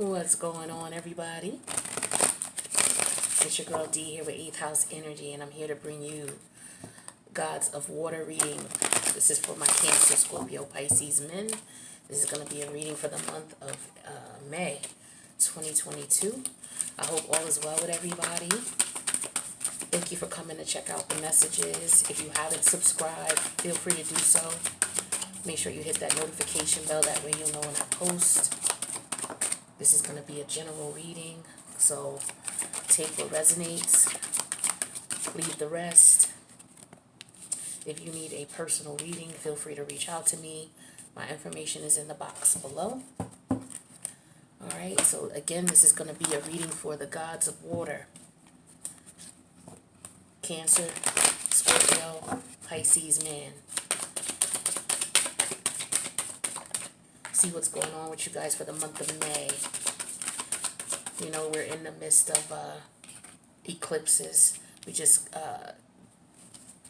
What's going on, everybody? It's your girl D here with 8th House Energy, and I'm here to bring you Gods of Water reading. This is for my Cancer, Scorpio, Pisces men. This is going to be a reading for the month of May 2022. I hope all is well with everybody. Thank you for coming to check out the messages. If you haven't subscribed, feel free to do so. Make sure you hit that notification bell. That way you'll know when I post. This is going to be a general reading, so take what resonates, leave the rest. If you need a personal reading, feel free to reach out to me. My information is in the box below. Alright, so again, this is going to be a reading for the Gods of Water. Cancer, Scorpio, Pisces man. See what's going on with you guys for the month of May. You know, we're in the midst of eclipses. We just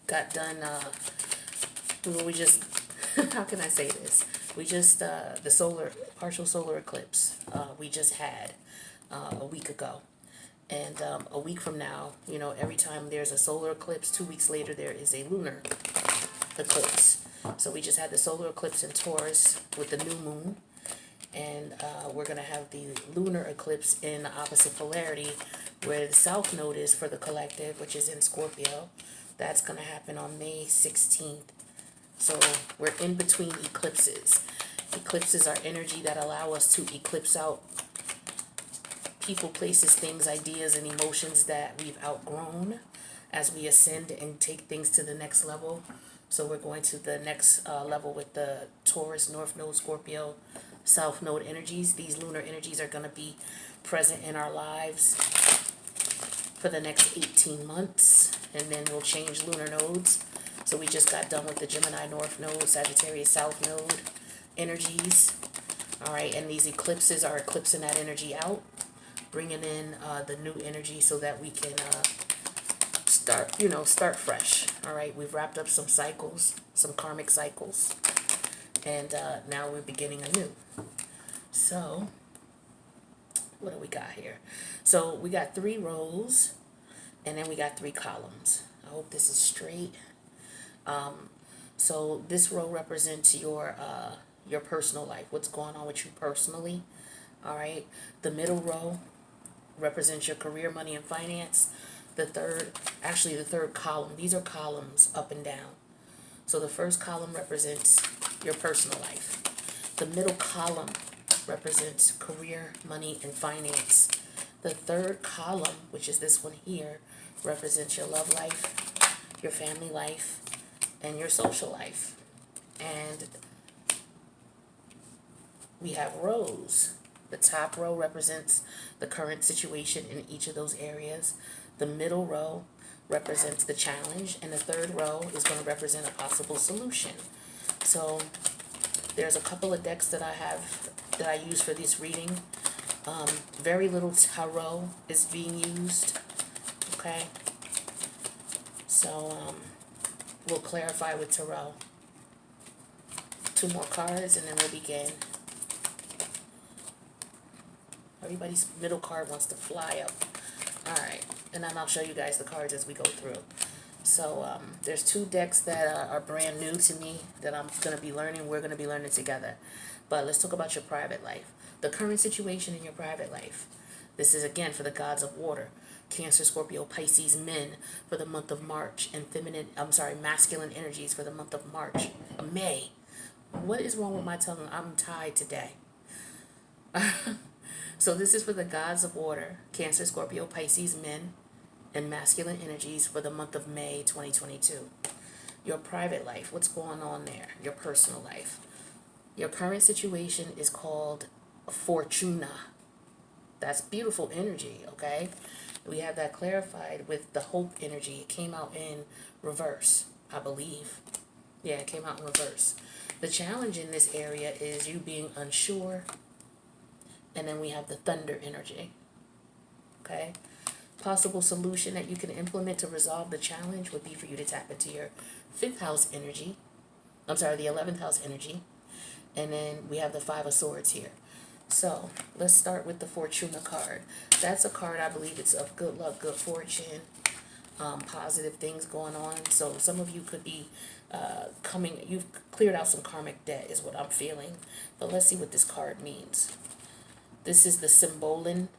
got done, we just, how can I say this? We just, the partial solar eclipse, we just had a week ago. And a week from now, you know, every time there's a solar eclipse, 2 weeks later there is a lunar eclipse. So we just had the solar eclipse in Taurus with the new moon. And we're going to have the lunar eclipse in the opposite polarity, where the south node is for the collective, which is in Scorpio. That's going to happen on May 16th. So we're in between eclipses. Eclipses are energy that allow us to eclipse out people, places, things, ideas, and emotions that we've outgrown as we ascend and take things to the next level. So we're going to the next level with the Taurus, North Node, Scorpio, South Node energies. These lunar energies are going to be present in our lives for the next 18 months. And then we'll change lunar nodes. So we just got done with the Gemini North Node, Sagittarius South Node energies. Alright, and these eclipses are eclipsing that energy out, bringing in the new energy so that we can start fresh. All right, we've wrapped up some cycles, some karmic cycles, and now we're beginning anew. So what do we got here? So we got 3 rows, and then we got 3 columns. I hope this is straight. So this row represents your personal life, what's going on with you personally. All right, the middle row represents your career, money, and finance. The third column, these are columns up and down. So the first column represents your personal life. The middle column represents career, money, and finance. The third column, which is this one here, represents your love life, your family life, and your social life. And we have rows. The top row represents the current situation in each of those areas. The middle row represents the challenge, and the third row is going to represent a possible solution. So there's a couple of decks that I use for this reading. Very little tarot is being used. Okay, so we'll clarify with tarot. 2 more cards, and then we'll begin. Everybody's middle card wants to fly up. Alright, and then I'll show you guys the cards as we go through. So there's 2 decks that are brand new to me that I'm going to be learning. We're going to be learning together. But let's talk about your private life. The current situation in your private life. This is again for the Gods of Water. Cancer, Scorpio, Pisces men for the month of March, and masculine energies for the month of May. What is wrong with my tongue? I'm tied today. So this is for the Gods of Water, Cancer, Scorpio, Pisces men, and masculine energies for the month of May 2022. Your private life, what's going on there? Your personal life. Your current situation is called Fortuna. That's beautiful energy, okay? We have that clarified with the hope energy. It came out in reverse, I believe. Yeah, it came out in reverse. The challenge in this area is you being unsure. And then we have the thunder energy. Okay? Possible solution that you can implement to resolve the challenge would be for you to tap into your 5th house energy. The 11th house energy. And then we have the 5 of Swords here. So let's start with the Fortuna card. That's a card, I believe it's of good luck, good fortune, positive things going on. So some of you could be you've cleared out some karmic debt is what I'm feeling. But let's see what this card means. This is the Symbolin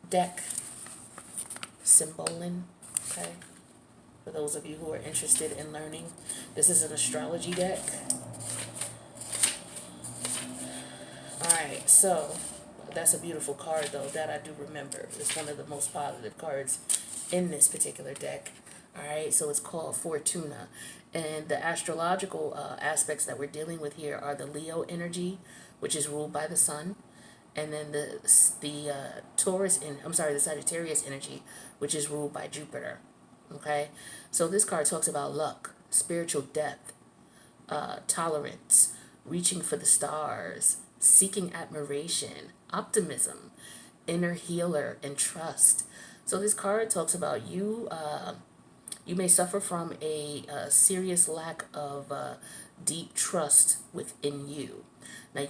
deck. Symbolin, okay? For those of you who are interested in learning, this is an astrology deck. Alright, so that's a beautiful card though, that I do remember. It's one of the most positive cards in this particular deck. Alright, so it's called Fortuna. And the astrological aspects that we're dealing with here are the Leo energy, which is ruled by the sun, and then the the Sagittarius energy, which is ruled by Jupiter. Okay, so this card talks about luck, spiritual depth, tolerance, reaching for the stars, seeking admiration, optimism, inner healer, and trust. So this card talks about you. You may suffer from a serious lack of deep trust within you. Now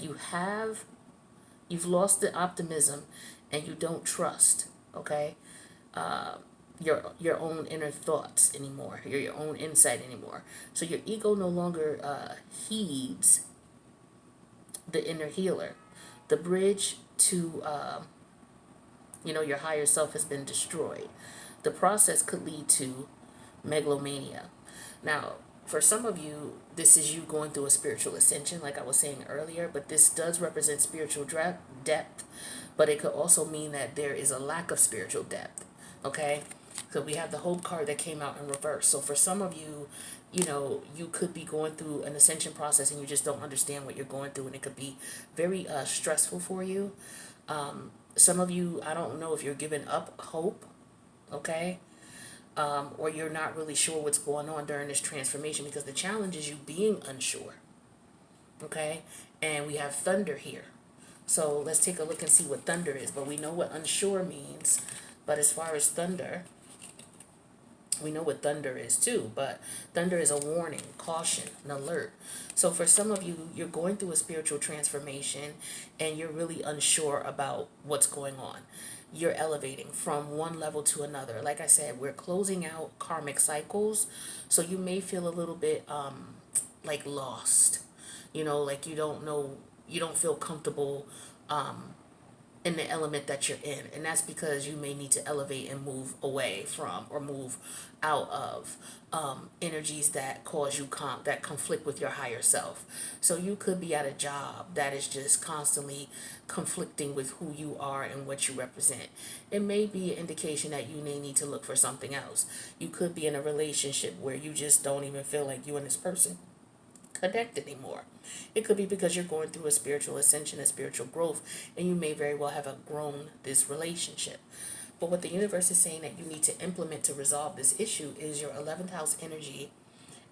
you've lost the optimism, and you don't trust. Okay, your own inner thoughts anymore, your own insight anymore. So your ego no longer heeds the inner healer. The bridge to your higher self has been destroyed. The process could lead to megalomania. Now, for some of you, this is you going through a spiritual ascension, like I was saying earlier, but this does represent spiritual depth, but it could also mean that there is a lack of spiritual depth, okay? So we have the Hope card that came out in reverse. So for some of you, you could be going through an ascension process and you just don't understand what you're going through, and it could be very stressful for you. Some of you, I don't know if you're giving up hope, okay? Or you're not really sure what's going on during this transformation, because the challenge is you being unsure, okay? And we have thunder here. So let's take a look and see what thunder is. But we know what unsure means. But as far as thunder, we know what thunder is too. But thunder is a warning, caution, an alert. So for some of you, you're going through a spiritual transformation and you're really unsure about what's going on. You're elevating from one level to another. Like I said, we're closing out karmic cycles. So you may feel a little bit like lost. Like you don't know, you don't feel comfortable in the element that you're in. And that's because you may need to elevate and move away from or move out of energies that cause you that conflict with your higher self. So you could be at a job that is just constantly conflicting with who you are and what you represent. It may be an indication that you may need to look for something else. You could be in a relationship where you just don't even feel like you and this person connect anymore. It could be because you're going through a spiritual ascension, a spiritual growth, and you may very well have outgrown this relationship. But what the universe is saying that you need to implement to resolve this issue is your 11th house energy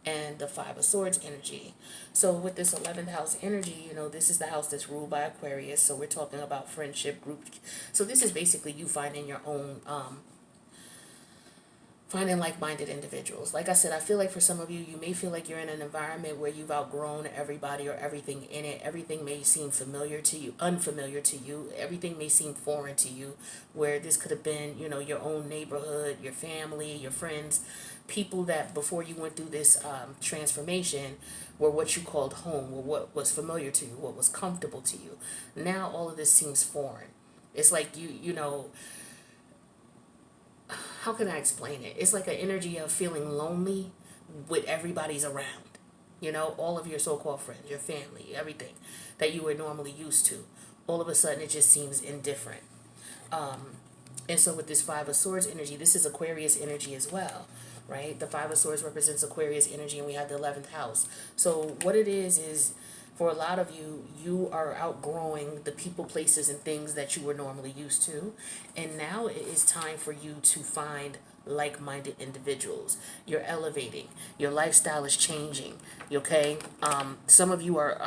and the 5 of Swords energy. So with this 11th house energy, this is the house that's ruled by Aquarius. So we're talking about friendship, group. So this is basically you finding your own finding like-minded individuals. Like I said, I feel like for some of you, you may feel like you're in an environment where you've outgrown everybody or everything in it. Everything may seem familiar to you, unfamiliar to you. Everything may seem foreign to you, where this could have been, your own neighborhood, your family, your friends, people that before you went through this transformation were what you called home, or what was familiar to you, what was comfortable to you. Now all of this seems foreign. It's like how can I explain it? It's like an energy of feeling lonely with everybody's around. All of your so-called friends, your family, everything that you were normally used to. All of a sudden, it just seems indifferent. And so with this 5 of Swords energy, this is Aquarius energy as well, right? The 5 of Swords represents Aquarius energy, and we have the 11th house. So what it is for a lot of you, you are outgrowing the people, places, and things that you were normally used to. And now it is time for you to find like-minded individuals. You're elevating. Your lifestyle is changing. Okay? Some of you are,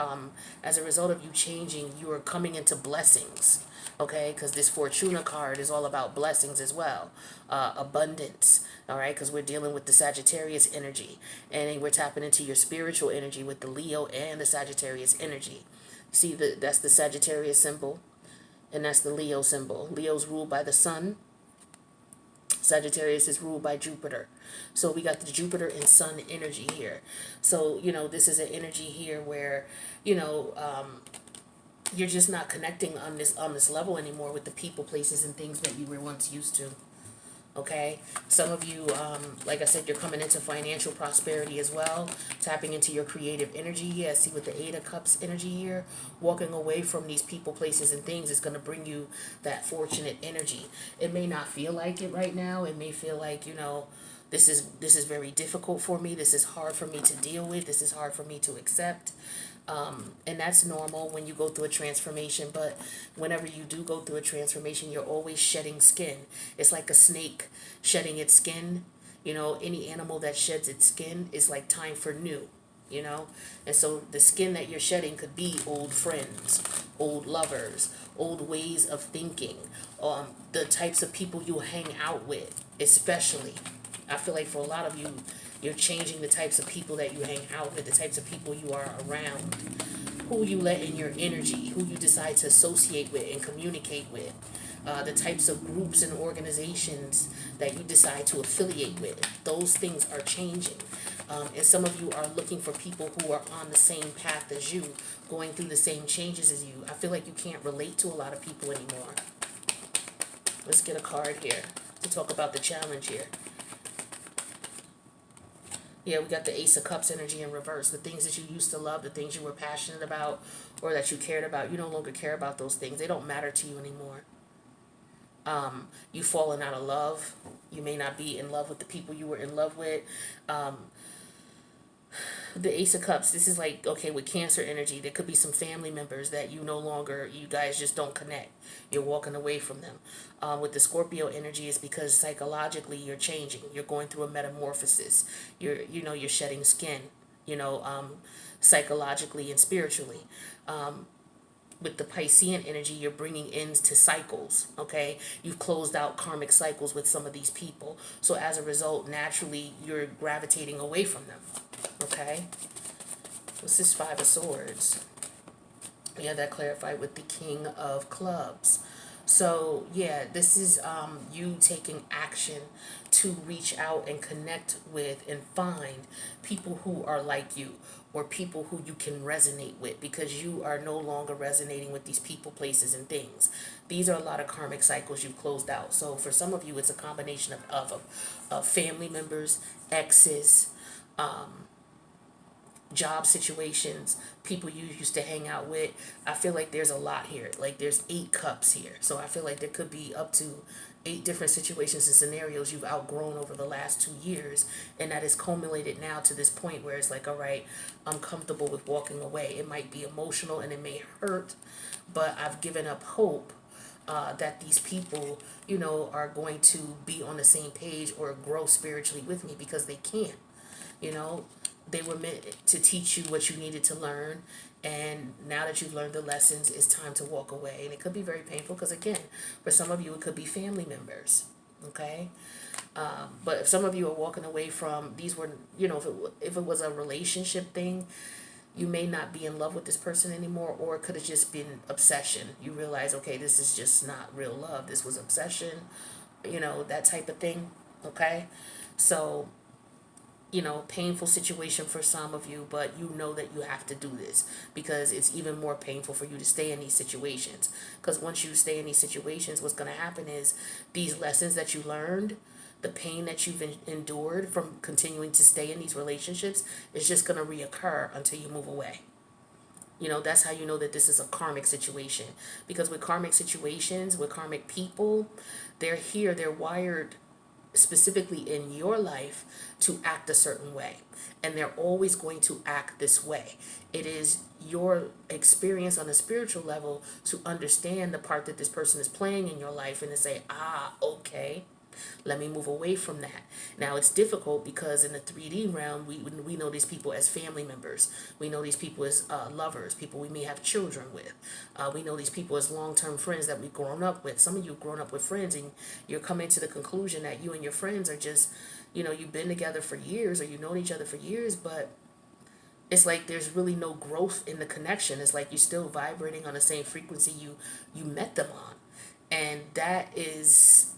as a result of you changing, you are coming into blessings. Okay? Because this Fortuna card is all about blessings as well. Abundance. All right? Because we're dealing with the Sagittarius energy. And we're tapping into your spiritual energy with the Leo and the Sagittarius energy. See, that's the Sagittarius symbol. and that's the Leo symbol. Leo's ruled by the sun. Sagittarius is ruled by Jupiter. So we got the Jupiter and Sun energy here. So, this is an energy here where, you're just not connecting on this level anymore with the people, places, and things that you were once used to. Okay, some of you, like I said, you're coming into financial prosperity as well, tapping into your creative energy. Yeah, see with the Eight of Cups energy here, walking away from these people, places, and things is going to bring you that fortunate energy. It may not feel like it right now. It may feel like, this is very difficult for me. This is hard for me to deal with. This is hard for me to accept. And that's normal when you go through a transformation, but whenever you do go through a transformation, you're always shedding skin. It's like a snake shedding its skin. Any animal that sheds its skin is like time for new, and so the skin that you're shedding could be old friends, old lovers, old ways of thinking, the types of people you hang out with. Especially, I feel like for a lot of you, you're changing the types of people that you hang out with, the types of people you are around, who you let in your energy, who you decide to associate with and communicate with, the types of groups and organizations that you decide to affiliate with. Those things are changing. And some of you are looking for people who are on the same path as you, going through the same changes as you. I feel like you can't relate to a lot of people anymore. Let's get a card here to talk about the challenge here. Yeah, we got the Ace of Cups energy in reverse. The things that you used to love, the things you were passionate about, or that you cared about, you no longer care about those things. They don't matter to you anymore. You've fallen out of love. You may not be in love with the people you were in love with. The Ace of Cups, this is like, okay, with Cancer energy, there could be some family members that you guys just don't connect. You're walking away from them. With the Scorpio energy, it's because psychologically you're changing. You're going through a metamorphosis. You're shedding skin, psychologically and spiritually. With the Piscean energy, you're bringing ends to cycles, okay? You've closed out karmic cycles with some of these people. So as a result, naturally, you're gravitating away from them, okay? What's this Five of Swords? We had that clarified with the King of Clubs. So, yeah, this is you taking action to reach out and connect with and find people who are like you, or people who you can resonate with, because you are no longer resonating with these people, places, and things. These are a lot of karmic cycles you've closed out. So for some of you, it's a combination of family members, exes, job situations, people you used to hang out with. I feel like there's a lot here. Like there's 8 cups here. So I feel like there could be up to 8 different situations and scenarios you've outgrown over the last 2 years. And that is culminated now to this point where it's like, all right, I'm comfortable with walking away. It might be emotional and it may hurt, but I've given up hope that these people, are going to be on the same page or grow spiritually with me, because they can't, They were meant to teach you what you needed to learn, and now that you've learned the lessons, it's time to walk away. And it could be very painful, because again, for some of you, it could be family members, okay? But if some of you are walking away from, these were, if it was a relationship thing, you may not be in love with this person anymore, or it could have just been obsession. You realize, okay, this is just not real love. This was obsession, that type of thing, okay? So, painful situation for some of you, but you know that you have to do this, because it's even more painful for you to stay in these situations. Because once you stay in these situations, what's going to happen is these lessons that you learned, the pain that you've endured from continuing to stay in these relationships, is just going to reoccur until you move away. That's how you know that this is a karmic situation. Because with karmic situations, with karmic people, they're wired specifically in your life to act a certain way, and they're always going to act this way. It is your experience on a spiritual level to understand the part that this person is playing in your life, and to say, okay, let me move away from that. Now, it's difficult because in the 3D realm, we know these people as family members. We know these people as lovers, people we may have children with. We know these people as long-term friends that we've grown up with. Some of you have grown up with friends, and you're coming to the conclusion that you and your friends are just, you've been together for years, or you've known each other for years, but it's like there's really no growth in the connection. It's like you're still vibrating on the same frequency you met them on, and that is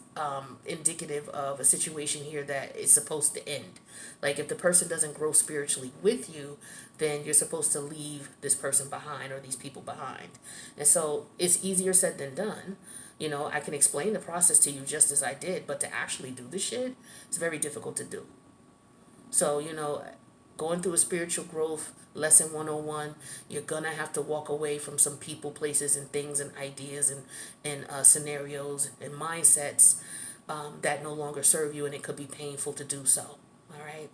indicative of a situation here that is supposed to end. Like if the person doesn't grow spiritually with you, then you're supposed to leave this person behind or these people behind. And so it's easier said than done. You know, I can explain the process to you just as I did, but to actually do the shit, it's very difficult to do. So, you know, going through a spiritual growth lesson 101, you're gonna have to walk away from some people, places, and things, and ideas, and scenarios and mindsets that no longer serve you, and it could be painful to do so. All right.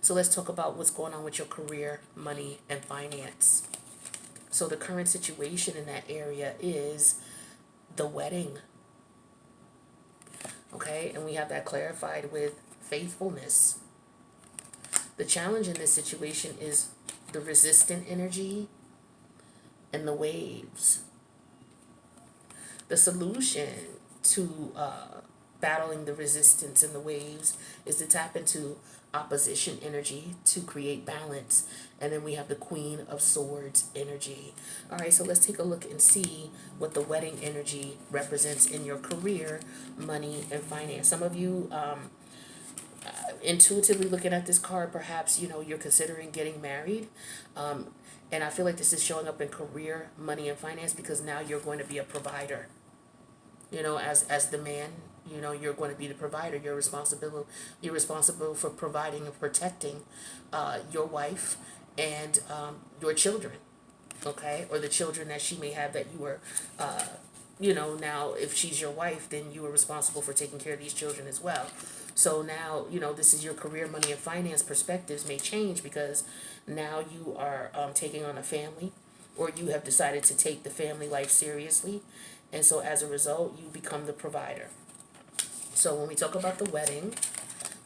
So let's talk about what's going on with your career, money, and finance. So the current situation in that area is the wedding. Okay, and we have that clarified with faithfulness. The challenge in this situation is the resistant energy and the waves. The solution to battling the resistance and the waves is to tap into opposition energy to create balance. And then we have the Queen of Swords energy. All right, so let's take a look and see what the wedding energy represents in your career, money, and finance. Some of you intuitively looking at this card, perhaps, you know, you're considering getting married. And I feel like this is showing up in career, money, and finance because now you're going to be a provider. You know, as the man, you know, you're going to be the provider. You're responsible for providing and protecting your wife and your children, okay, or the children that she may have that you were, you know, now if she's your wife, then you are responsible for taking care of these children as well. So now, you know, this is your career, money, and finance perspectives may change because now you are taking on a family, or you have decided to take the family life seriously. And so as a result, you become the provider. So when we talk about the wedding,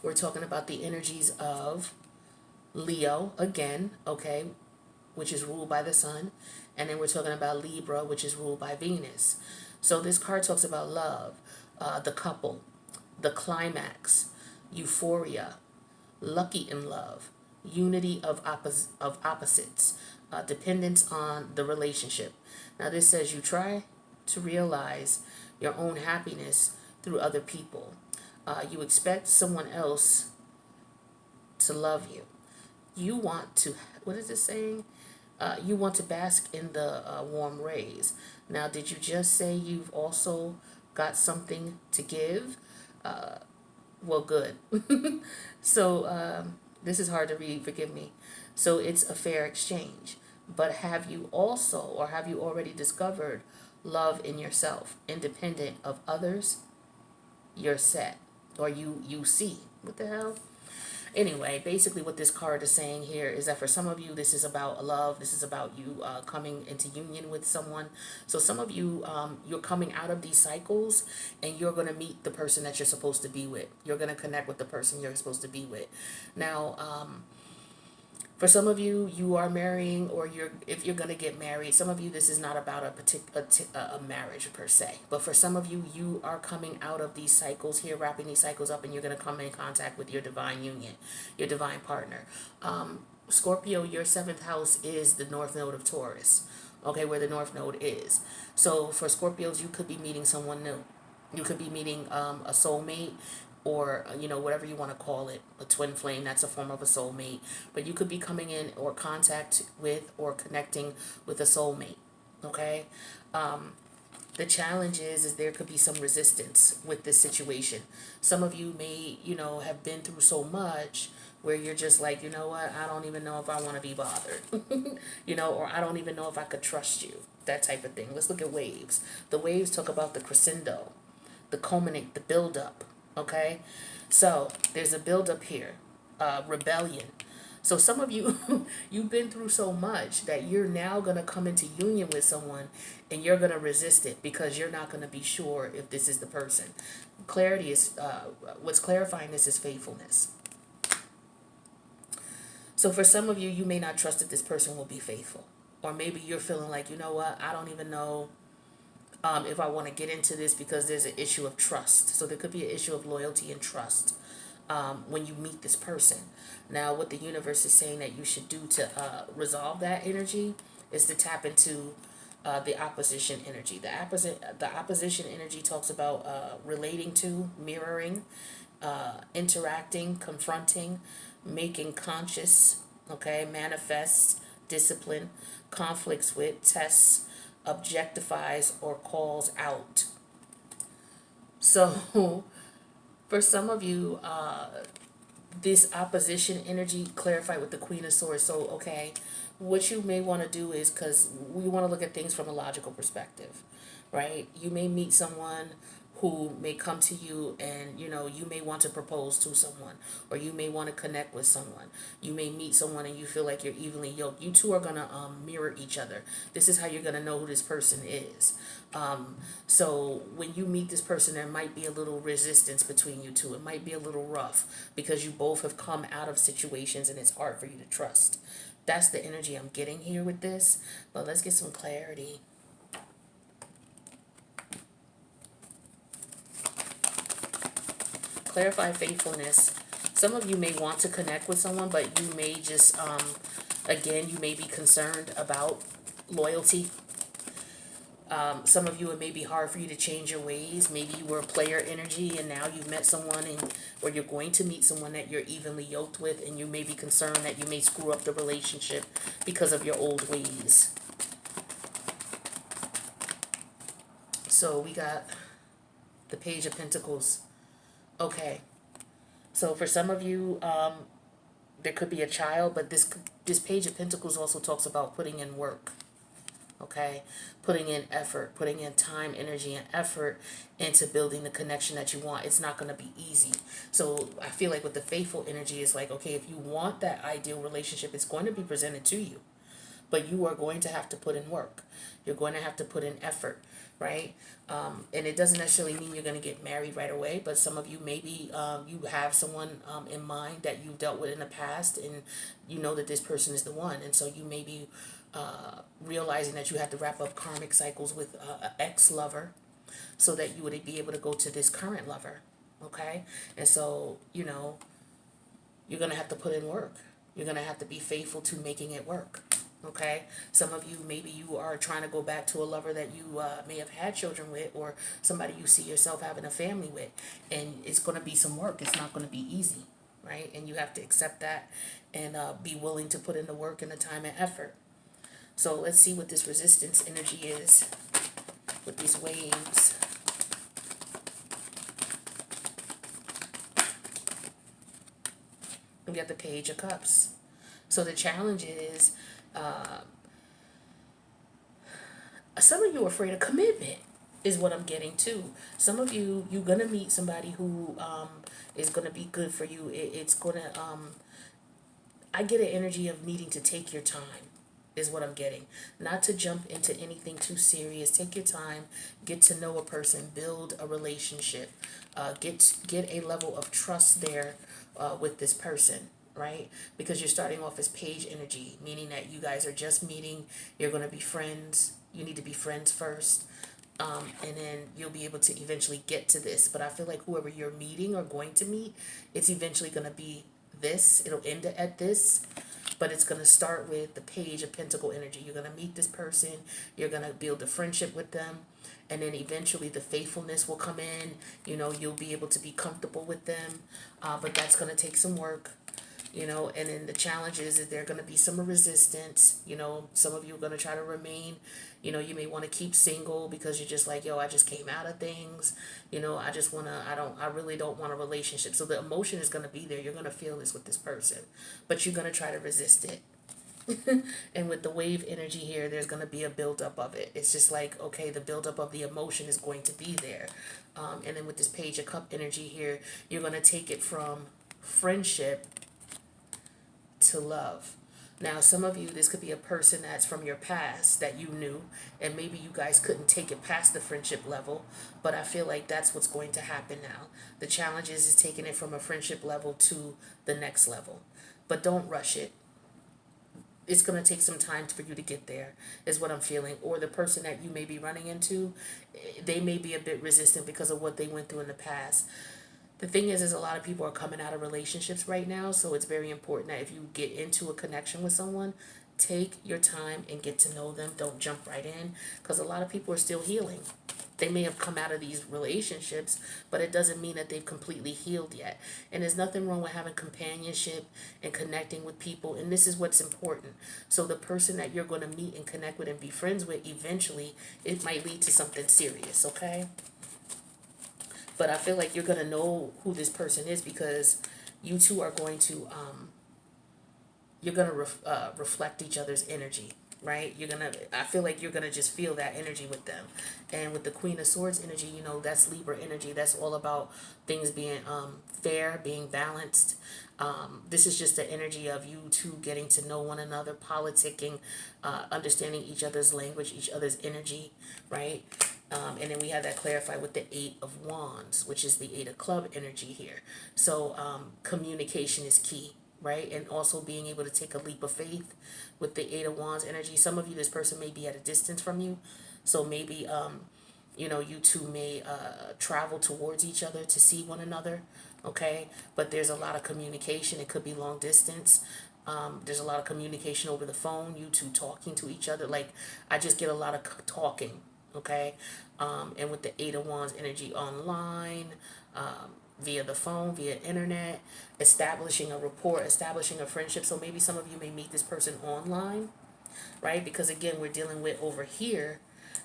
we're talking about the energies of Leo again, okay, which is ruled by the sun. And then we're talking about Libra, which is ruled by Venus. So this card talks about love, the couple, the climax, euphoria, lucky in love, unity of opposites, dependence on the relationship. Now this says you try to realize your own happiness through other people. You expect someone else to love you. You want to, what is it saying? You want to bask in the warm rays. Now, did you just say you've also got something to give? Well, good. So, this is hard to read, forgive me. So, it's a fair exchange. But have you also, or have you already discovered love in yourself, independent of others? You're set, or you see. What the hell? Anyway, basically what this card is saying here is that for some of you, this is about love. This is about you coming into union with someone. So some of you, you're coming out of these cycles and you're going to meet the person that you're supposed to be with. You're going to connect with the person you're supposed to be with. Now, for some of you, you are marrying, or if you're going to get married, some of you, this is not about a marriage per se. But for some of you, you are coming out of these cycles here, wrapping these cycles up, and you're going to come in contact with your divine union, your divine partner. Scorpio, your seventh house is the north node of Taurus, okay, where the north node is. So for Scorpios, you could be meeting someone new. You could be meeting a soulmate, or you know, whatever you want to call it, a twin flame. That's a form of a soulmate. But you could be coming in or contact with or connecting with a soulmate, okay. The challenge is there could be some resistance with this situation. Some of you may, you know, have been through so much where you're just like, you know what, I don't even know if I want to be bothered. You know, or I don't even know if I could trust you, that type of thing. Let's look at waves. The waves talk about the crescendo, the culminate, the build up. Okay, so there's a buildup here, rebellion. So some of you, you've been through so much that you're now going to come into union with someone and you're going to resist it because you're not going to be sure if this is the person. Clarity is, what's clarifying this is faithfulness. So for some of you, you may not trust that this person will be faithful. Or maybe you're feeling like, you know what, I don't even know if I want to get into this because there's an issue of trust. So there could be an issue of loyalty and trust. when you meet this person. Now, what the universe is saying that you should do to resolve that energy is to tap into the opposition energy. The opposition energy talks about relating to, mirroring, interacting, confronting, making conscious, okay, manifests, discipline, conflicts with, tests, objectifies, or calls out. So, for some of you, this opposition energy clarified with the Queen of Swords. So, okay, what you may want to do is, because we want to look at things from a logical perspective, right? You may meet someone who may come to you and you may want to propose to someone, or you may want to connect with someone. You may meet someone and you feel like you're evenly yoked. You two are going to mirror each other. This is how you're going to know who this person is. So when you meet this person, there might be a little resistance between you two. It might be a little rough because you both have come out of situations and it's hard for you to trust. That's the energy I'm getting here with this. But let's get some clarity. Clarify faithfulness. Some of you may want to connect with someone, but you may just, again, you may be concerned about loyalty. Some of you, it may be hard for you to change your ways. Maybe you were a player energy and now you've met someone or you're going to meet someone that you're evenly yoked with, and you may be concerned that you may screw up the relationship because of your old ways. So we got the Page of Pentacles. Okay, so for some of you, there could be a child, but this Page of Pentacles also talks about putting in work, okay? Putting in effort, putting in time, energy, and effort into building the connection that you want. It's not going to be easy. So I feel like with the faithful energy, it's like, okay, if you want that ideal relationship, it's going to be presented to you. But you are going to have to put in work. You're going to have to put in effort, right? And it doesn't necessarily mean you're going to get married right away, but some of you maybe you have someone in mind that you've dealt with in the past, and you know that this person is the one. And so you may be realizing that you have to wrap up karmic cycles with an ex-lover so that you would be able to go to this current lover, okay? And so, you're going to have to put in work. You're going to have to be faithful to making it work. Okay, some of you, maybe you are trying to go back to a lover that you may have had children with, or somebody you see yourself having a family with, and it's going to be some work. It's not going to be easy, right? And you have to accept that and be willing to put in the work and the time and effort. So let's see what this resistance energy is with these waves. We got the Page of Cups. So the challenge is, some of you are afraid of commitment, is what I'm getting to. Some of you, you're going to meet somebody who is going to be good for you. It's going to, I get an energy of needing to take your time, is what I'm getting. Not to jump into anything too serious. Take your time, get to know a person, build a relationship, get a level of trust there with this person. Right? Because you're starting off as page energy, meaning that you guys are just meeting, you're going to be friends, you need to be friends first, and then you'll be able to eventually get to this. But I feel like whoever you're meeting or going to meet, it's eventually going to be this, it'll end at this, but it's going to start with the Page of Pentacle energy. You're going to meet this person, you're going to build a friendship with them, and then eventually the faithfulness will come in, you'll be able to be comfortable with them, but that's going to take some work. And then the challenge is that there are going to be some resistance. Some of you are going to try to remain, you may want to keep single because you're just like, I just came out of things. I really don't want a relationship. So the emotion is going to be there. You're going to feel this with this person, but you're going to try to resist it. And with the wave energy here, there's going to be a buildup of it. It's just like, okay, the buildup of the emotion is going to be there. And then with this Page of Cup energy here, you're going to take it from friendship to love. Now, some of you, this could be a person that's from your past that you knew, and maybe you guys couldn't take it past the friendship level, but I feel like that's what's going to happen now. The challenge is taking it from a friendship level to the next level, but don't rush it. It's going to take some time for you to get there, is what I'm feeling. Or the person that you may be running into, they may be a bit resistant because of what they went through in the past. The thing is a lot of people are coming out of relationships right now, so it's very important that if you get into a connection with someone, take your time and get to know them. Don't jump right in, because a lot of people are still healing. They may have come out of these relationships, but it doesn't mean that they've completely healed yet. And there's nothing wrong with having companionship and connecting with people. And this is what's important. So the person that you're going to meet and connect with and be friends with, eventually, it might lead to something serious, okay? But I feel like you're going to know who this person is, because you two are going to, you're going to reflect each other's energy, right? I feel like you're going to just feel that energy with them. And with the Queen of Swords energy, you know, that's Libra energy. That's all about things being fair, being balanced. This is just the energy of you two getting to know one another, politicking, understanding each other's language, each other's energy, right? And then we have that clarified with the Eight of Wands, which is the Eight of Club energy here. So communication is key, right? And also being able to take a leap of faith with the Eight of Wands energy. Some of you, this person may be at a distance from you. So maybe, you know, you two may travel towards each other to see one another, okay? But there's a lot of communication. It could be long distance. There's a lot of communication over the phone, you two talking to each other. Like, I just get a lot of talking, okay? And with the Eight of Wands energy, online, via the phone, via internet, establishing a rapport, establishing a friendship. So maybe some of you may meet this person online, right? Because again, we're dealing with over here,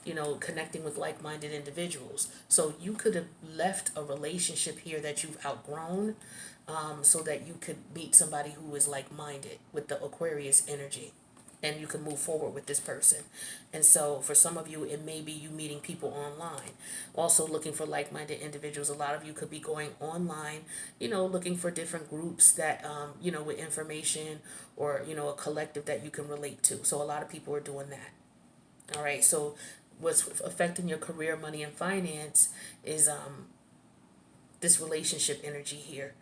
you know, connecting with like-minded individuals. So you could have left a relationship here that you've outgrown, so that you could meet somebody who is like-minded with the Aquarius energy, and you can move forward with this person. And so for some of you, it may be you meeting people online, also looking for like-minded individuals. A lot of you could be going online, you know, looking for different groups that, you know, with information, or, you know, a collective that you can relate to. So a lot of people are doing that. All right. So what's affecting your career, money, and finance is this relationship energy here.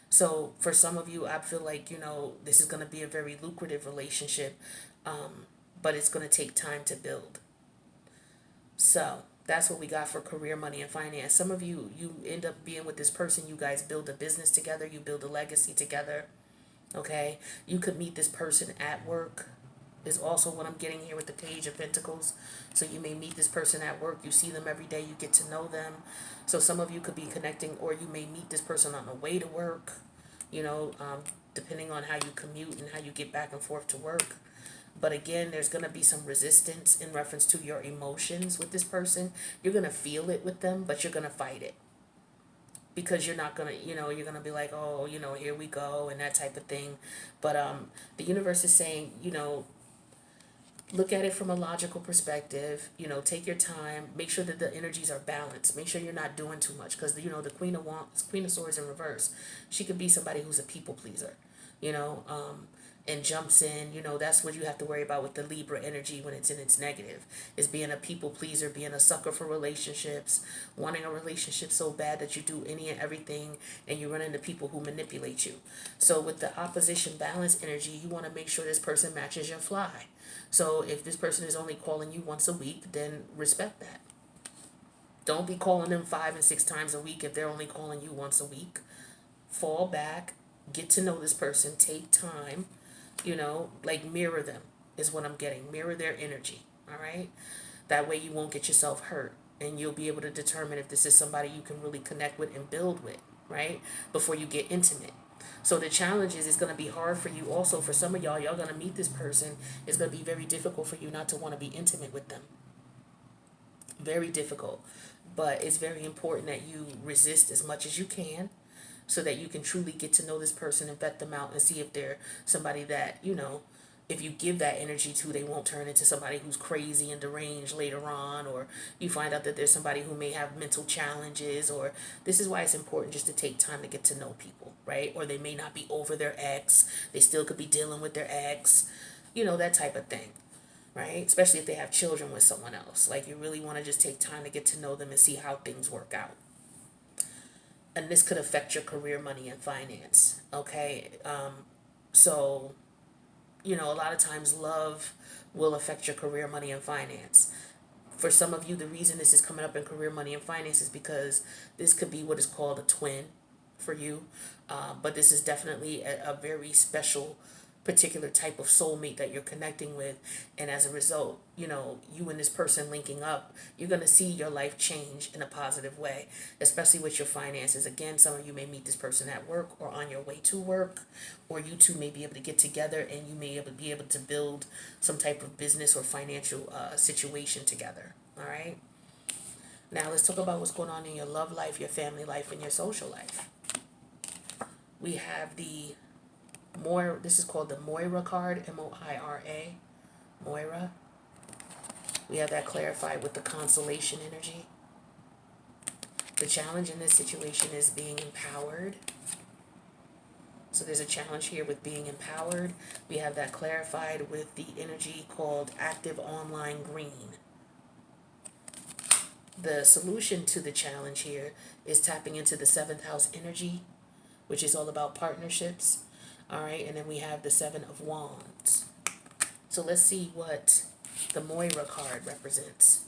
So for some of you, I feel like, you know, this is going to be a very lucrative relationship, but it's going to take time to build. So that's what we got for career, money, and finance. Some of you, you end up being with this person. You guys build a business together. You build a legacy together. Okay. You could meet this person at work, is also what I'm getting here with the Page of Pentacles. So you may meet this person at work. You see them every day. You get to know them. So some of you could be connecting, or you may meet this person on the way to work, you know, depending on how you commute and how you get back and forth to work. But again, there's going to be some resistance in reference to your emotions with this person. You're going to feel it with them, but you're going to fight it. Because you're not going to, you know, you're going to be like, oh, you know, here we go, and that type of thing. But the universe is saying, you know, look at it from a logical perspective, you know, take your time, make sure that the energies are balanced, make sure you're not doing too much, because, you know, the Queen of Wands, Queen of Swords in reverse, she could be somebody who's a people pleaser, you know, and jumps in, you know, that's what you have to worry about with the Libra energy when it's in its negative, is being a people pleaser, being a sucker for relationships, wanting a relationship so bad that you do any and everything, and you run into people who manipulate you. So with the opposition balance energy, you want to make sure this person matches your fly. So if this person is only calling you once a week, then respect that. Don't be calling them 5 and 6 times a week if they're only calling you once a week. Fall back, get to know this person, take time, you know, like mirror them is what I'm getting. Mirror their energy, all right? That way you won't get yourself hurt, and you'll be able to determine if this is somebody you can really connect with and build with, right? Before you get intimate. So the challenge is, it's going to be hard for you also. For some of y'all going to meet this person. It's going to be very difficult for you not to want to be intimate with them. Very difficult. But it's very important that you resist as much as you can, so that you can truly get to know this person and vet them out and see if they're somebody that, you know, if you give that energy to, they won't turn into somebody who's crazy and deranged later on, or you find out that there's somebody who may have mental challenges. Or this is why it's important just to take time to get to know people, right? Or they may not be over their ex. They still could be dealing with their ex, you know, that type of thing, right? Especially if they have children with someone else. Like, you really want to just take time to get to know them and see how things work out. And this could affect your career, money, and finance, okay? So, you know, a lot of times love will affect your career, money, and finance. For some of you, the reason this is coming up in career, money, and finance is because this could be what is called a twin, for you. But this is definitely a very special particular type of soulmate that you're connecting with, and as a result, you and this person linking up, you're going to see your life change in a positive way, especially with your finances. Again, some of you may meet this person at work or on your way to work, or you two may be able to get together and you may be able to build some type of business or financial situation together. All right, now let's talk about what's going on in your love life, your family life, and your social life. We have this is called the Moira card, M-O-I-R-A, Moira. We have that clarified with the consolation energy. The challenge in this situation is being empowered. So there's a challenge here with being empowered. We have that clarified with the energy called active online green. The solution to the challenge here is tapping into the 7th house energy, which is all about partnerships. All right, and then we have the 7 of Wands. So let's see what the Moira card represents.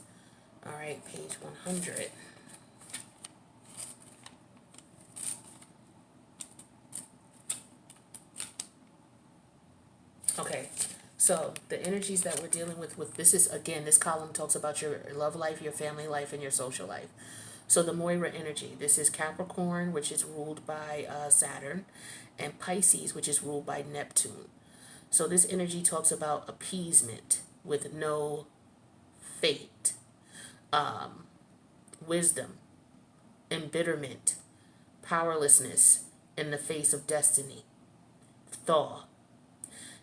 All right, page 100. Okay, so the energies that we're dealing with this is, again, this column talks about your love life, your family life, and your social life. So the Moira energy, this is Capricorn, which is ruled by Saturn, and Pisces, which is ruled by Neptune. So this energy talks about appeasement with no fate, wisdom, embitterment, powerlessness in the face of destiny, thaw.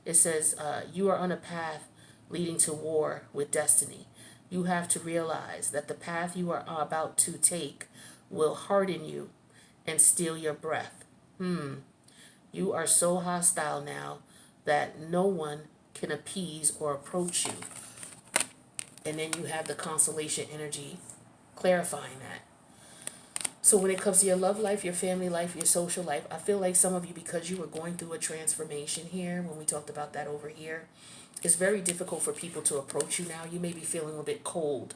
It says, you are on a path leading to war with destiny. You have to realize that the path you are about to take will harden you and steal your breath. You are so hostile now that no one can appease or approach you. And then you have the consolation energy clarifying that. So when it comes to your love life, your family life, your social life, I feel like some of you, because you were going through a transformation here, when we talked about that over here, it's very difficult for people to approach you now. You may be feeling a bit cold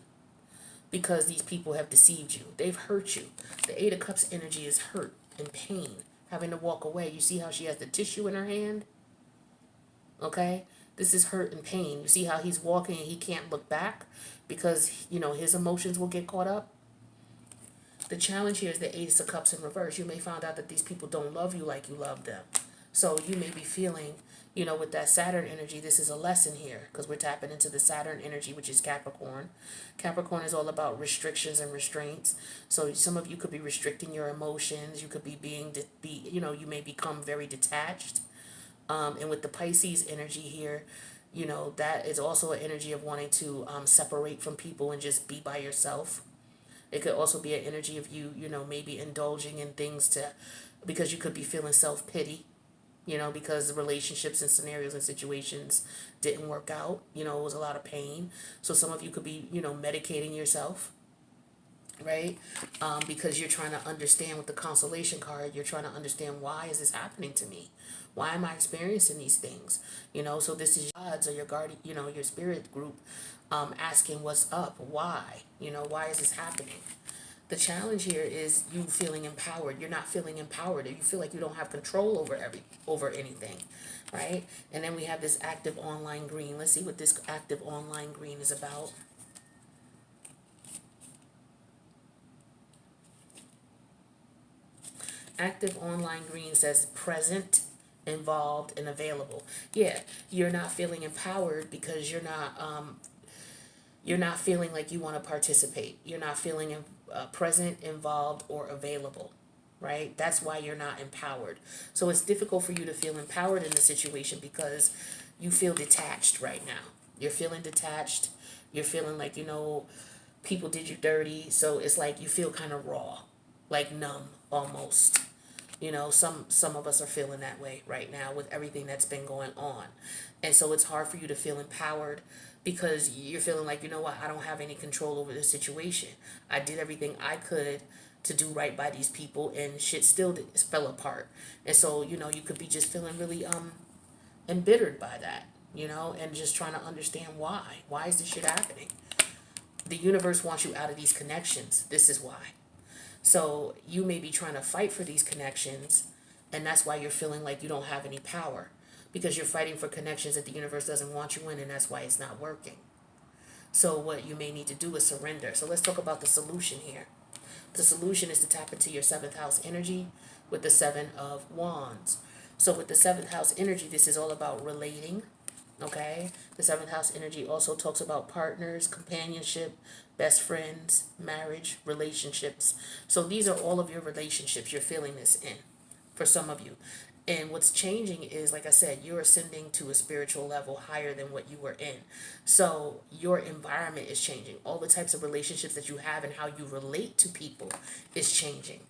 because these people have deceived you. They've hurt you. The 8 of Cups energy is hurt and pain, having to walk away. You see how she has the tissue in her hand? Okay? This is hurt and pain. You see how he's walking and he can't look back because, his emotions will get caught up? The challenge here is the Ace of Cups in reverse. You may find out that these people don't love you like you love them. So you may be feeling, with that Saturn energy, this is a lesson here because we're tapping into the Saturn energy, which is Capricorn. Capricorn is all about restrictions and restraints. So some of you could be restricting your emotions. You could be you may become very detached. And with the Pisces energy here, that is also an energy of wanting to separate from people and just be by yourself. It could also be an energy of you, maybe indulging in things because you could be feeling self-pity, because relationships and scenarios and situations didn't work out. It was a lot of pain. So some of you could be, medicating yourself, right? Because you're trying to understand with the consolation card, you're trying to understand, why is this happening to me? Why am I experiencing these things? So this is odds or your guardian, your spirit group asking what's up, why? Why is this happening? The challenge here is you feeling empowered. You're not feeling empowered. You feel like you don't have control over anything, right? And then we have this active online green. Let's see what this active online green is about. Active online green says present, involved, and available. Yeah, you're not feeling empowered because you're not feeling like you want to participate. You're not feeling present, involved, or available, right? That's why you're not empowered. So it's difficult for you to feel empowered in the situation because you feel detached right now. You're feeling detached. You're feeling like, people did you dirty. So it's like you feel kind of raw, like numb almost. Some of us are feeling that way right now with everything that's been going on. And so it's hard for you to feel empowered because you're feeling like, I don't have any control over the situation. I did everything I could to do right by these people and shit still fell apart. And so, you could be just feeling really embittered by that, and just trying to understand why. Why is this shit happening? The universe wants you out of these connections. This is why. So you may be trying to fight for these connections, and that's why you're feeling like you don't have any power, because you're fighting for connections that the universe doesn't want you in, and that's why it's not working. So what you may need to do is surrender. So let's talk about the solution here. The solution is to tap into your seventh house energy with the Seven of Wands. So with the seventh house energy, this is all about relating. Okay, the seventh house energy also talks about partners, companionship, best friends, marriage, relationships. So these are all of your relationships you're feeling this in for some of you. And what's changing is, like I said, you're ascending to a spiritual level higher than what you were in. So your environment is changing. All the types of relationships that you have and how you relate to people is changing.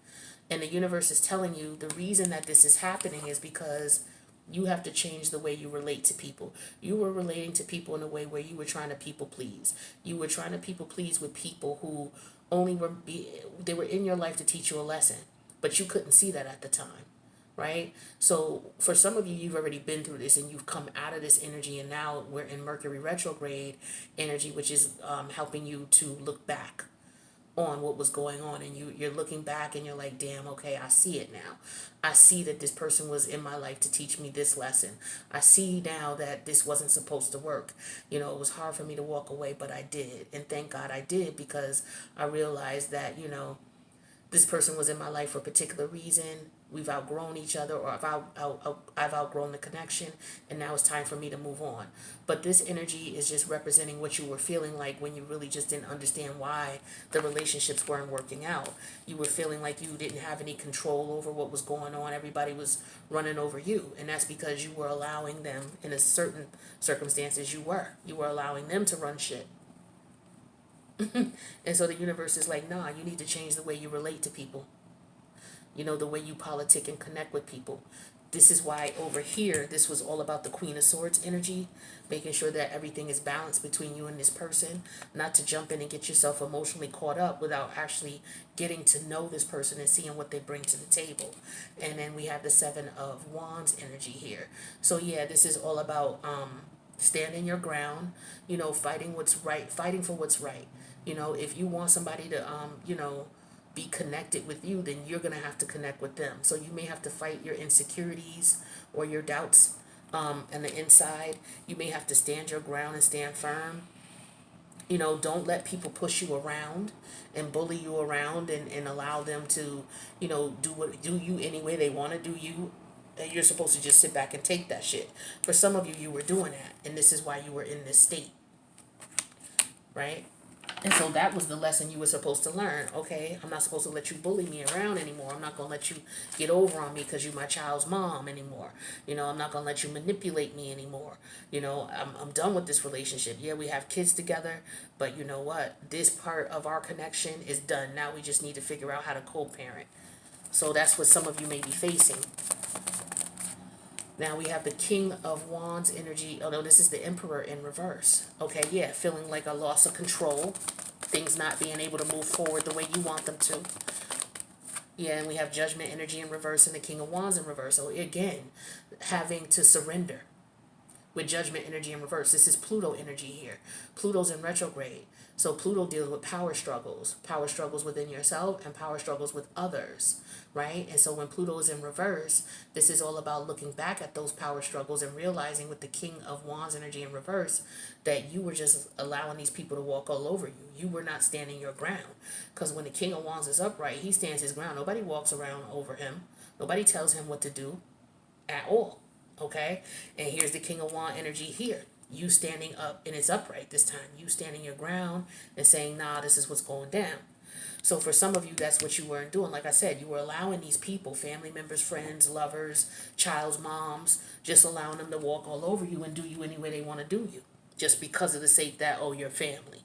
And the universe is telling you the reason that this is happening is because you have to change the way you relate to people. You were relating to people in a way where you were trying to people please. You were trying to people please with people who they were in your life to teach you a lesson, but you couldn't see that at the time, right? So for some of you, you've already been through this and you've come out of this energy, and now we're in Mercury retrograde energy, which is helping you to look back on what was going on, and you're looking back and you're like, damn, okay, I see it now. I see that this person was in my life to teach me this lesson. I see now that this wasn't supposed to work. You know, it was hard for me to walk away, but I did, and thank God I did, because I realized that, this person was in my life for a particular reason. We've outgrown each other, or I've outgrown the connection, and now it's time for me to move on. But this energy is just representing what you were feeling like when you really just didn't understand why the relationships weren't working out. You were feeling like you didn't have any control over what was going on. Everybody was running over you, and that's because you were allowing them, in a certain circumstances, you were allowing them to run shit. And so the universe is like, nah, you need to change the way you relate to people. The way you politic and connect with people. This is why over here, this was all about the Queen of Swords energy, making sure that everything is balanced between you and this person, not to jump in and get yourself emotionally caught up without actually getting to know this person and seeing what they bring to the table. And then we have the Seven of Wands energy here. So yeah, this is all about standing your ground, fighting what's right, fighting for what's right. If you want somebody to, be connected with you, then you're going to have to connect with them. So you may have to fight your insecurities or your doubts on the inside. You may have to stand your ground and stand firm. Don't let people push you around and bully you around and allow them to, do you any way they want to do you. And you're supposed to just sit back and take that shit. For some of you, you were doing that, and this is why you were in this state, right? And so that was the lesson you were supposed to learn. Okay, I'm not supposed to let you bully me around anymore. I'm not going to let you get over on me because you're my child's mom anymore. I'm not going to let you manipulate me anymore. I'm done with this relationship. Yeah, we have kids together, but you know what? This part of our connection is done. Now we just need to figure out how to co-parent. So that's what some of you may be facing. Now we have the King of Wands energy. Oh no, this is the Emperor in reverse. Okay, yeah, feeling like a loss of control. Things not being able to move forward the way you want them to. Yeah, and we have Judgment energy in reverse and the King of Wands in reverse. So again, having to surrender with Judgment energy in reverse. This is Pluto energy here. Pluto's in retrograde. So Pluto deals with power struggles within yourself and power struggles with others, right? And so when Pluto is in reverse, this is all about looking back at those power struggles and realizing with the King of Wands energy in reverse that you were just allowing these people to walk all over you. You were not standing your ground. Because when the King of Wands is upright, he stands his ground. Nobody walks around over him. Nobody tells him what to do at all. Okay? And here's the King of Wands energy here. You standing up, and it's upright this time. You standing your ground and saying, nah, this is what's going down. So for some of you, that's what you weren't doing. Like I said, you were allowing these people, family members, friends, lovers, child's moms, just allowing them to walk all over you and do you any way they want to do you. Just because of the sake that, oh, you're family.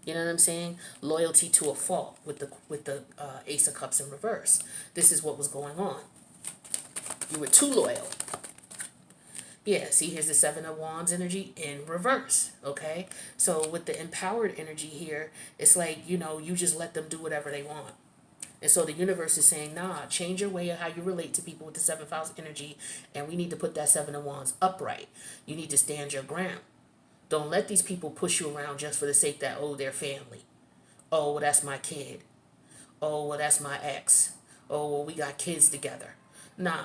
You know what I'm saying? Loyalty to a fault with the Ace of Cups in reverse. This is what was going on. You were too loyal. Yeah, see, here's the Seven of Wands energy in reverse, okay? So with the empowered energy here, it's like, you just let them do whatever they want. And so the universe is saying, nah, change your way of how you relate to people with the seventh house energy, and we need to put that Seven of Wands upright. You need to stand your ground. Don't let these people push you around just for the sake that, oh, they're family. Oh, well, that's my kid. Oh, well, that's my ex. Oh, well, we got kids together. Nah,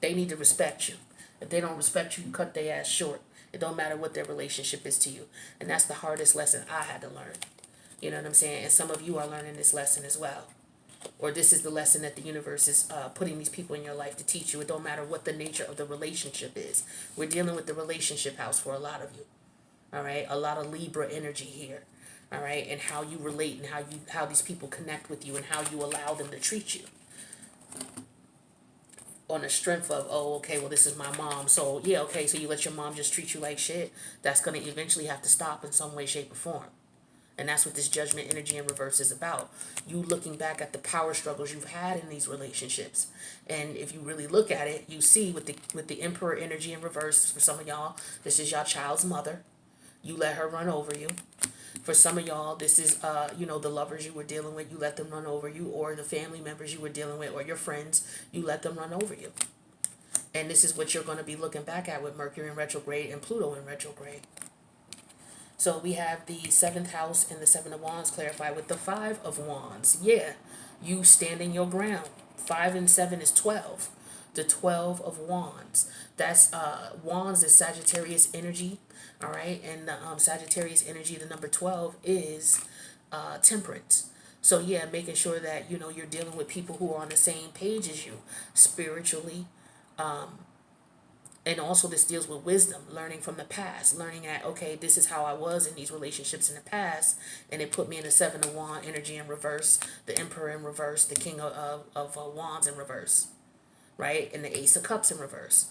they need to respect you. If they don't respect you, you cut their ass short. It don't matter what their relationship is to you. And that's the hardest lesson I had to learn. You know what I'm saying? And some of you are learning this lesson as well. Or this is the lesson that the universe is putting these people in your life to teach you. It don't matter what the nature of the relationship is. We're dealing with the relationship house for a lot of you. All right? A lot of Libra energy here. All right? And how you relate and how these people connect with you and how you allow them to treat you. On the strength of, oh, okay, well, this is my mom. So, yeah, okay, so you let your mom just treat you like shit. That's going to eventually have to stop in some way, shape, or form. And that's what this judgment energy in reverse is about. You looking back at the power struggles you've had in these relationships. And if you really look at it, you see with the emperor energy in reverse, for some of y'all, this is your child's mother. You let her run over you. For some of y'all, this is, the lovers you were dealing with, you let them run over you, or the family members you were dealing with, or your friends, you let them run over you. And this is what you're going to be looking back at with Mercury in retrograde and Pluto in retrograde. So we have the 7th house and the 7 of Wands clarified with the 5 of Wands. Yeah, you standing your ground. 5 and 7 is 12. The 12 of Wands. That's Wands is Sagittarius energy. All right. And the Sagittarius energy, the number 12 is temperance. So yeah, making sure that, you're dealing with people who are on the same page as you spiritually, and also this deals with wisdom, learning from the past, learning that, okay, this is how I was in these relationships in the past, and it put me in the 7 of Wands energy in reverse, the Emperor in reverse, the King of Wands in reverse, right? And the Ace of Cups in reverse.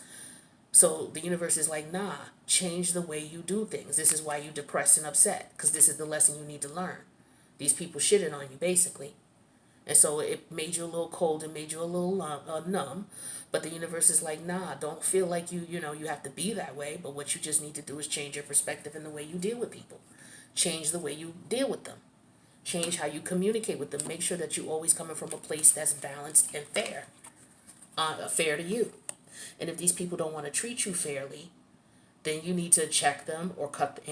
So the universe is like, nah, change the way you do things. This is why you're depressed and upset, because this is the lesson you need to learn. These people shitted on you, basically. And so it made you a little cold and made you a little numb. But the universe is like, nah, don't feel like you have to be that way. But what you just need to do is change your perspective in the way you deal with people. Change the way you deal with them. Change how you communicate with them. Make sure that you're always coming from a place that's balanced and fair. Fair to you. And if these people don't want to treat you fairly, then you need to check them or cut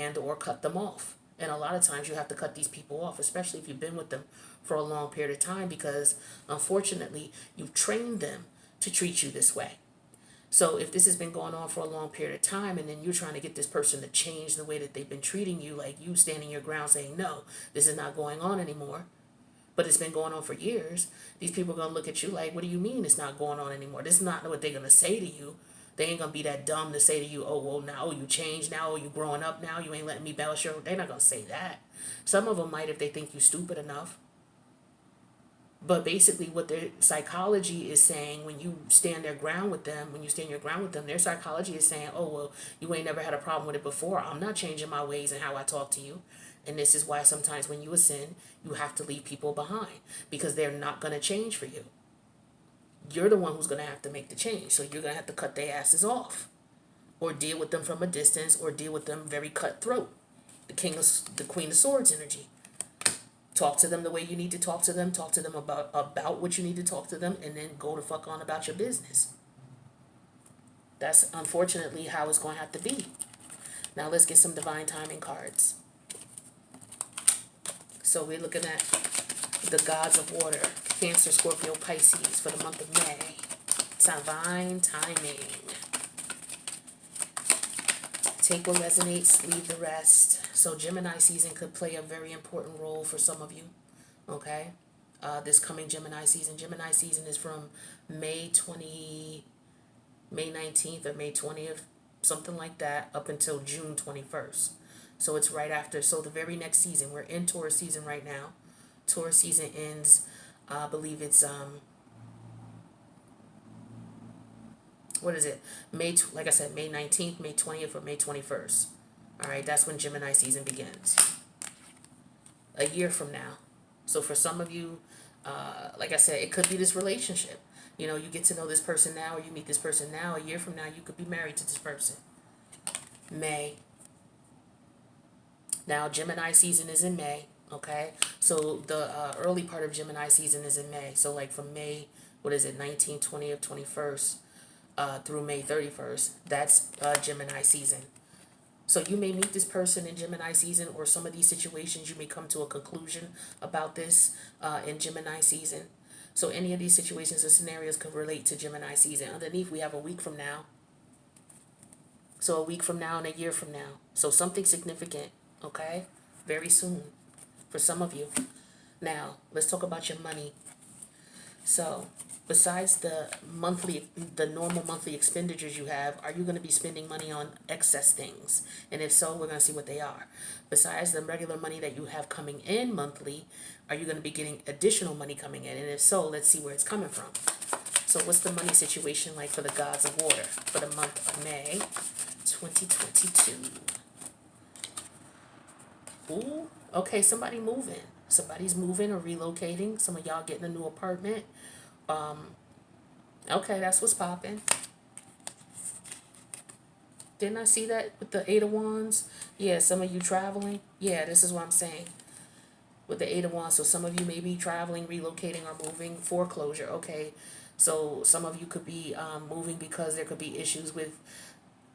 them off. And a lot of times you have to cut these people off, especially if you've been with them for a long period of time, because unfortunately you've trained them to treat you this way. So if this has been going on for a long period of time and then you're trying to get this person to change the way that they've been treating you, like you standing your ground saying, no, this is not going on anymore, but it's been going on for years, these people are going to look at you like, what do you mean it's not going on anymore? This is not what they're going to say to you. They ain't going to be that dumb to say to you, oh, well, now you changed now, or you growing up now, you ain't letting me balance your... They're not going to say that. Some of them might if they think you stupid enough. But basically what their psychology is saying when you stand your ground with them, their psychology is saying, oh, well, you ain't never had a problem with it before. I'm not changing my ways and how I talk to you. And this is why sometimes when you ascend, you have to leave people behind because they're not going to change for you. You're the one who's going to have to make the change. So you're going to have to cut their asses off or deal with them from a distance or deal with them very cutthroat. The Queen of Swords energy. Talk to them the way you need to talk to them about what you need to talk to them, and then go the fuck on about your business. That's unfortunately how it's going to have to be. Now let's get some divine timing cards. So we're looking at the gods of water, Cancer, Scorpio, Pisces for the month of May. Divine timing. Take what resonates, leave the rest. So Gemini season could play a very important role for some of you, okay? This coming Gemini season. Gemini season is from May 19th or May 20th, something like that, up until June 21st. So it's right after. So the very next season, we're in Taurus season right now. Taurus season ends, I believe it's, what is it? Like I said, May 19th, May 20th, or May 21st. All right, that's when Gemini season begins. A year from now. So for some of you, like I said, it could be this relationship. You get to know this person now, or you meet this person now. A year from now, you could be married to this person. May. Now, Gemini season is in May, okay? So the early part of Gemini season is in May. So like from May, 19th, 20th, 21st, through May 31st, that's Gemini season. So you may meet this person in Gemini season, or some of these situations you may come to a conclusion about this in Gemini season. So any of these situations or scenarios could relate to Gemini season. Underneath, we have a week from now. So a week from now and a year from now. So something significant, okay? Very soon for some of you. Now, let's talk about your money. So, besides the normal monthly expenditures you have, are you going to be spending money on excess things? And if so, we're going to see what they are. Besides the regular money that you have coming in monthly, are you going to be getting additional money coming in? And if so, let's see where it's coming from. So, what's the money situation like for the gods of water for the month of May 2022? Ooh, okay, somebody moving. Somebody's moving or relocating. Some of y'all getting a new apartment. Okay, that's what's popping. Didn't I see that with the Eight of Wands? Yeah, some of you traveling. Yeah, this is what I'm saying. With the Eight of Wands, so some of you may be traveling, relocating, or moving. Foreclosure, okay. So some of you could be moving because there could be issues with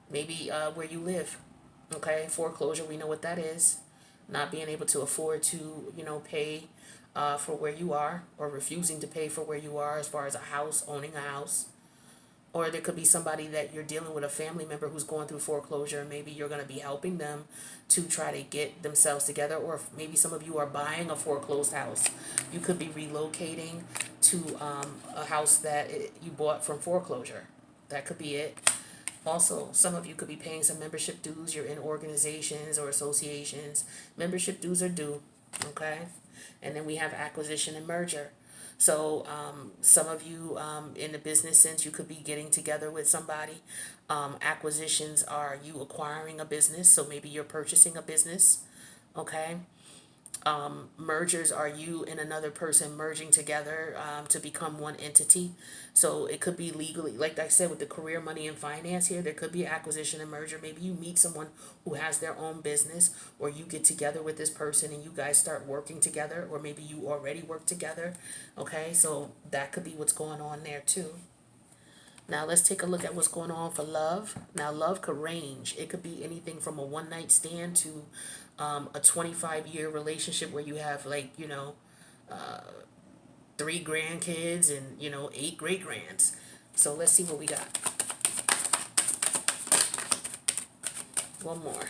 maybe where you live. Okay, foreclosure, we know what that is. Not being able to afford to, pay for where you are, or refusing to pay for where you are as far as a house, owning a house. Or there could be somebody that you're dealing with, a family member who's going through foreclosure, and maybe you're going to be helping them to try to get themselves together. Or if maybe some of you are buying a foreclosed house. You could be relocating to a house that you bought from foreclosure. That could be it. Also, some of you could be paying some membership dues. You're in organizations or associations. Membership dues are due, okay? And then we have acquisition and merger. So some of you in the business sense, you could be getting together with somebody. Acquisitions are you acquiring a business, so maybe you're purchasing a business, okay? Mergers are you and another person merging together to become one entity. So it could be legally, like I said, with the career, money, and finance here, there could be acquisition and merger. Maybe you meet someone who has their own business, or you get together with this person and you guys start working together, or maybe you already work together. Okay, so that could be what's going on there too. Now let's take a look at what's going on for love. Now love could range. It could be anything from a one night stand to a 25-year relationship where you have uh, 3 grandkids and 8 great grands. So let's see what we got. One more.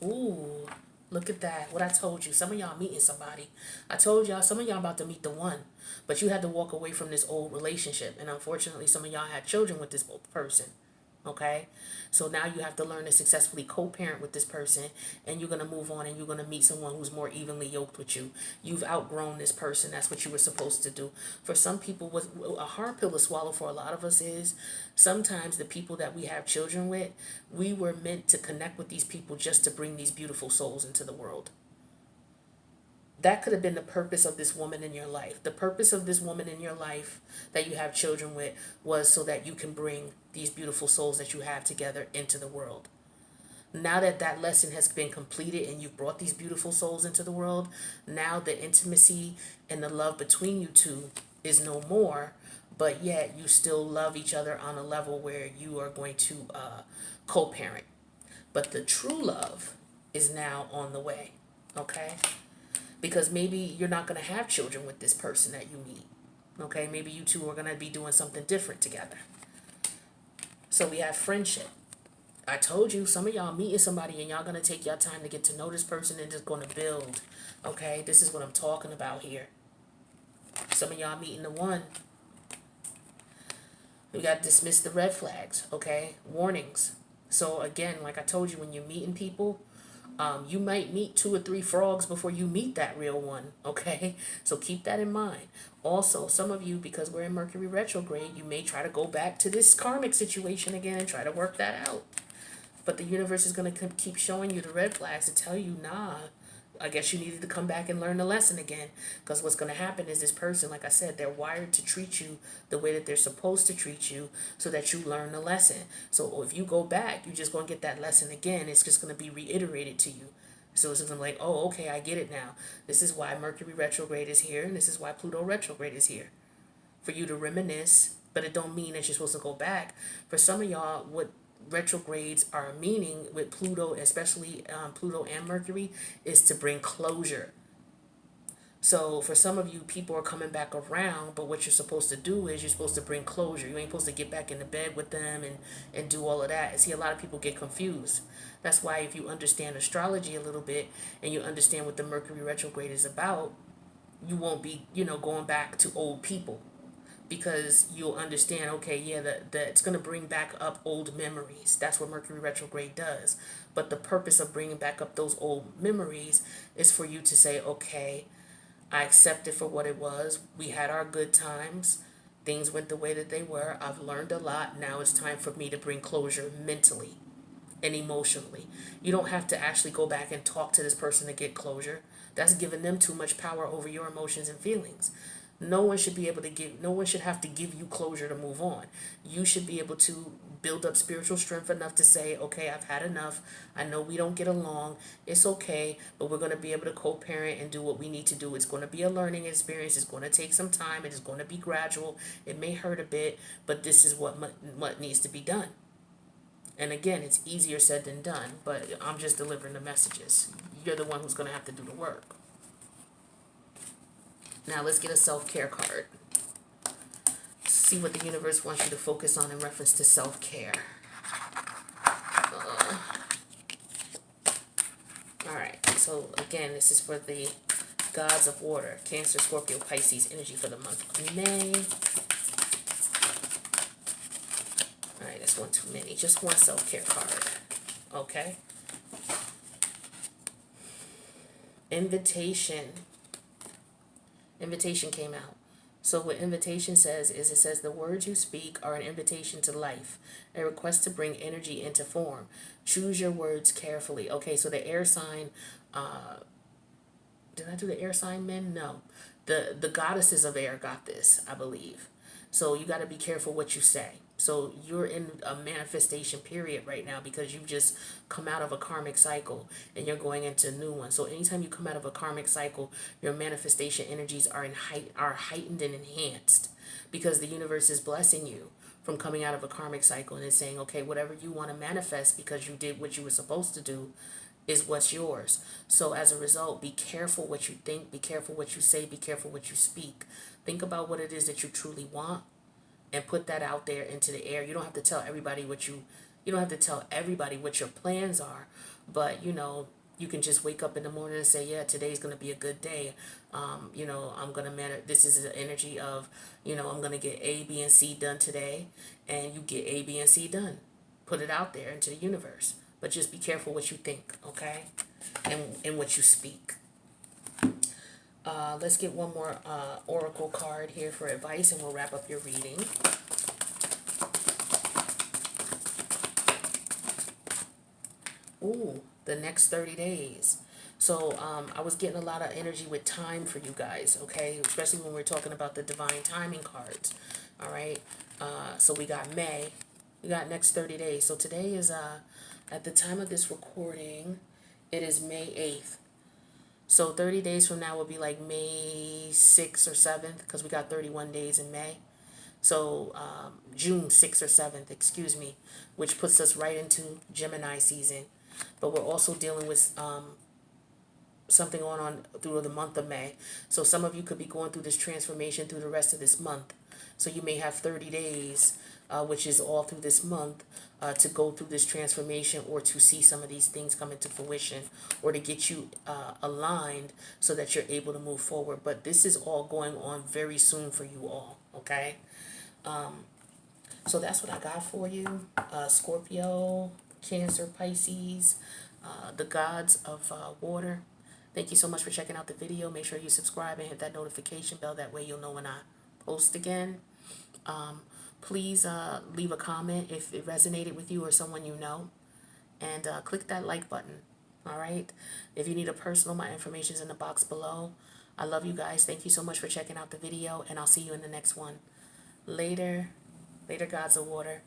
Ooh, look at that. What I told you. Some of y'all meeting somebody. I told y'all some of y'all about to meet the one. But you had to walk away from this old relationship. And unfortunately, some of y'all had children with this person. Okay? So now you have to learn to successfully co-parent with this person. And you're going to move on and you're going to meet someone who's more evenly yoked with you. You've outgrown this person. That's what you were supposed to do. For some people, what a hard pill to swallow for a lot of us is sometimes the people that we have children with, we were meant to connect with these people just to bring these beautiful souls into the world. That could have been the purpose of this woman in your life. The purpose of this woman in your life that you have children with was so that you can bring these beautiful souls that you have together into the world. Now that that lesson has been completed and you've brought these beautiful souls into the world, now the intimacy and the love between you two is no more, but yet you still love each other on a level where you are going to co-parent. But the true love is now on the way, okay? Because maybe you're not going to have children with this person that you meet. Okay, maybe you two are going to be doing something different together. So we have friendship. I told you, some of y'all meeting somebody and y'all going to take your time to get to know this person and just going to build. Okay, this is what I'm talking about here. Some of y'all meeting the one. We got to dismiss the red flags, okay? Warnings. So again, like I told you, when you're meeting people, you might meet 2 or 3 frogs before you meet that real one, okay? So keep that in mind. Also, some of you, because we're in Mercury retrograde, you may try to go back to this karmic situation again and try to work that out. But the universe is going to keep showing you the red flags to tell you, nah, I guess you needed to come back and learn the lesson again. Because what's going to happen is this person, like I said, they're wired to treat you the way that they're supposed to treat you so that you learn the lesson. So if you go back, you're just going to get that lesson again. It's just going to be reiterated to you. So it's going to be like, oh, okay, I get it now. This is why Mercury retrograde is here, and this is why Pluto retrograde is here. For you to reminisce, but it don't mean that you're supposed to go back. For some of y'all, retrogrades are meaning with Pluto, especially Pluto and Mercury, is to bring closure. So for some of you, people are coming back around, but what you're supposed to do is you're supposed to bring closure. You ain't supposed to get back into bed with them and do all of that. And see, a lot of people get confused. That's why if you understand astrology a little bit and you understand what the Mercury retrograde is about, you won't be, going back to old people, because you'll understand, okay, yeah, that it's going to bring back up old memories. That's what Mercury retrograde does. But the purpose of bringing back up those old memories is for you to say, okay, I accept it for what it was. We had our good times. Things went the way that they were. I've learned a lot. Now it's time for me to bring closure mentally and emotionally. You don't have to actually go back and talk to this person to get closure. That's giving them too much power over your emotions and feelings. No one should be able to give, no one should have to give you closure to move on. You should be able to build up spiritual strength enough to say, okay, I've had enough. I know we don't get along. It's okay, but we're going to be able to co-parent and do what we need to do. It's going to be a learning experience. It's going to take some time. It is going to be gradual. It may hurt a bit, but this is what needs to be done. And again, it's easier said than done, but I'm just delivering the messages. You're the one who's going to have to do the work. Now let's get a self-care card. See what the universe wants you to focus on in reference to self-care. Alright, so again, this is for the gods of water. Cancer, Scorpio, Pisces, energy for the month of May. Alright, that's one too many. Just one self-care card. Okay. Invitation. Invitation came out. So what invitation says is, it says the words you speak are an invitation to life, a request to bring energy into form. Choose your words carefully. Okay, so the air sign, did I do the air sign men? No. The goddesses of air got this, I believe. So you got to be careful what you say. So you're in a manifestation period right now because you've just come out of a karmic cycle and you're going into a new one. So anytime you come out of a karmic cycle, your manifestation energies are heightened and enhanced, because the universe is blessing you from coming out of a karmic cycle and it's saying, okay, whatever you want to manifest because you did what you were supposed to do is what's yours. So as a result, be careful what you think, be careful what you say, be careful what you speak. Think about what it is that you truly want and put that out there into the air. You don't have to tell everybody you don't have to tell everybody what your plans are, but you can just wake up in the morning and say, yeah, today's going to be a good day. I'm going to this is the energy of, I'm going to get A, B, and C done today, and you get A, B, and C done. Put it out there into the universe, but just be careful what you think, okay? And what you speak. Let's get one more oracle card here for advice, and we'll wrap up your reading. Ooh, the next 30 days. So I was getting a lot of energy with time for you guys, okay? Especially when we're talking about the divine timing cards, all right? So we got May. We got next 30 days. So today is, at the time of this recording, it is May 8th. So 30 days from now will be like May 6th or 7th, because we got 31 days in May. So June 6th or 7th, excuse me, which puts us right into Gemini season. But we're also dealing with something going on through the month of May. So some of you could be going through this transformation through the rest of this month. So you may have 30 days, which is all through this month, to go through this transformation, or to see some of these things come into fruition, or to get you aligned so that you're able to move forward. But this is all going on very soon for you all, okay? So that's what I got for you. Scorpio, Cancer, Pisces, the gods of water. Thank you so much for checking out the video. Make sure you subscribe and hit that notification bell. That way you'll know when I post again. Please leave a comment if it resonated with you or someone you know. And click that like button. All right? If you need a personal, my information is in the box below. I love you guys. Thank you so much for checking out the video. And I'll see you in the next one. Later. Later, gods of water.